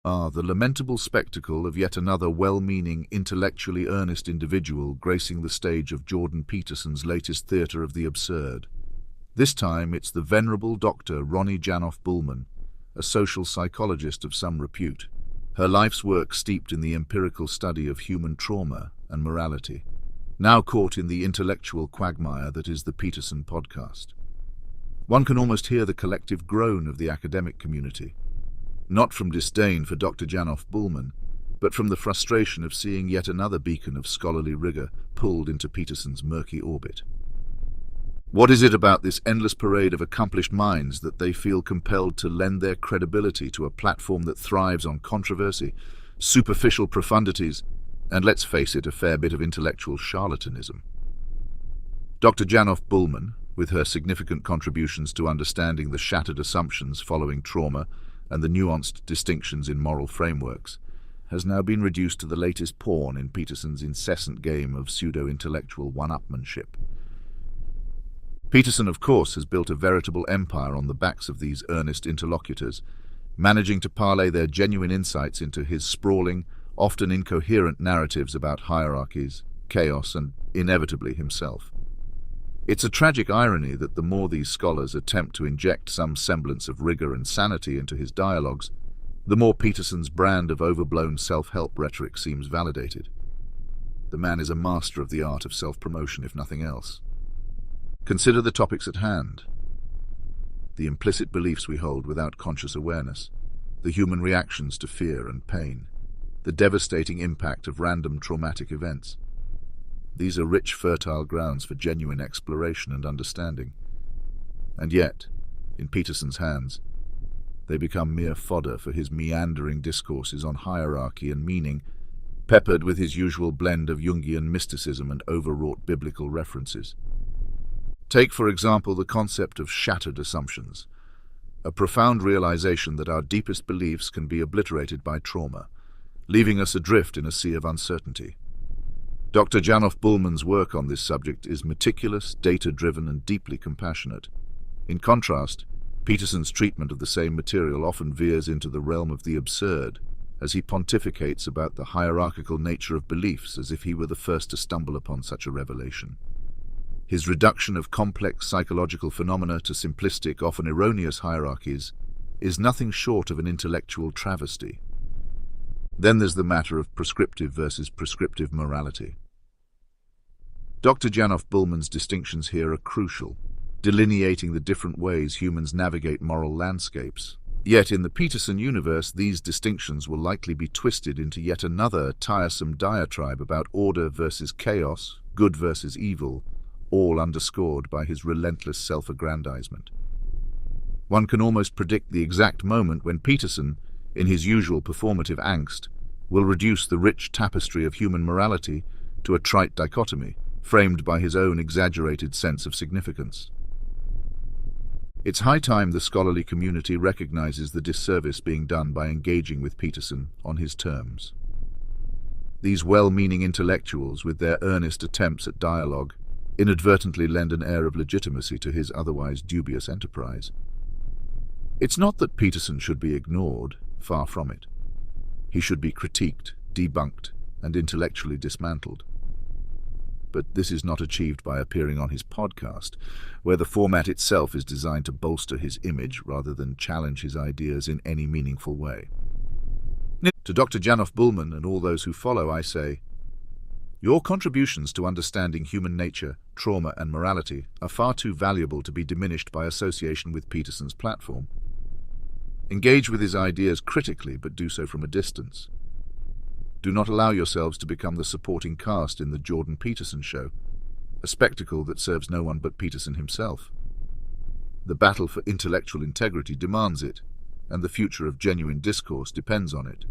The lamentable spectacle of yet another well-meaning, intellectually earnest individual gracing the stage of Jordan Peterson's latest theatre of the absurd. This time it's the venerable Dr. Janoff-Bulman, a social psychologist of some repute, her life's work steeped in the empirical study of human trauma and morality, now caught in the intellectual quagmire that is the Peterson podcast. One can almost hear the collective groan of the academic community, not from disdain for Dr. Janoff-Bulman, but from the frustration of seeing yet another beacon of scholarly rigor pulled into Peterson's murky orbit. What is it about this endless parade of accomplished minds that they feel compelled to lend their credibility to a platform that thrives on controversy, superficial profundities, and, let's face it, a fair bit of intellectual charlatanism? Dr. Janoff-Bulman, with her significant contributions to understanding the shattered assumptions following trauma and the nuanced distinctions in moral frameworks, has now been reduced to the latest pawn in Peterson's incessant game of pseudo-intellectual one-upmanship. Peterson, of course, has built a veritable empire on the backs of these earnest interlocutors, managing to parlay their genuine insights into his sprawling, often incoherent narratives about hierarchies, chaos, and, inevitably, himself. It's a tragic irony that the more these scholars attempt to inject some semblance of rigor and sanity into his dialogues, the more Peterson's brand of overblown self-help rhetoric seems validated. The man is a master of the art of self-promotion, if nothing else. Consider the topics at hand: the implicit beliefs we hold without conscious awareness, the human reactions to fear and pain, the devastating impact of random traumatic events. These are rich, fertile grounds for genuine exploration and understanding. And yet, in Peterson's hands, they become mere fodder for his meandering discourses on hierarchy and meaning, peppered with his usual blend of Jungian mysticism and overwrought biblical references. Take, for example, the concept of shattered assumptions, a profound realization that our deepest beliefs can be obliterated by trauma, leaving us adrift in a sea of uncertainty. Dr. Janoff-Bulman's work on this subject is meticulous, data-driven, and deeply compassionate. In contrast, Peterson's treatment of the same material often veers into the realm of the absurd, as he pontificates about the hierarchical nature of beliefs as if he were the first to stumble upon such a revelation. His reduction of complex psychological phenomena to simplistic, often erroneous hierarchies is nothing short of an intellectual travesty. Then there's the matter of prescriptive versus prescriptive morality. Dr. Janoff-Bulman's distinctions here are crucial, delineating the different ways humans navigate moral landscapes. Yet in the Peterson universe, these distinctions will likely be twisted into yet another tiresome diatribe about order versus chaos, good versus evil, all underscored by his relentless self-aggrandizement. One can almost predict the exact moment when Peterson, in his usual performative angst, will reduce the rich tapestry of human morality to a trite dichotomy, framed by his own exaggerated sense of significance. It's high time the scholarly community recognizes the disservice being done by engaging with Peterson on his terms. These well-meaning intellectuals, with their earnest attempts at dialogue, inadvertently lend an air of legitimacy to his otherwise dubious enterprise. It's not that Peterson should be ignored, far from it. He should be critiqued, debunked, and intellectually dismantled. But this is not achieved by appearing on his podcast, where the format itself is designed to bolster his image rather than challenge his ideas in any meaningful way. To Dr. Janoff-Bulman and all those who follow, I say, your contributions to understanding human nature, trauma, and morality are far too valuable to be diminished by association with Peterson's platform. Engage with his ideas critically, but do so from a distance. Do not allow yourselves to become the supporting cast in the Jordan Peterson show, a spectacle that serves no one but Peterson himself. The battle for intellectual integrity demands it, and the future of genuine discourse depends on it.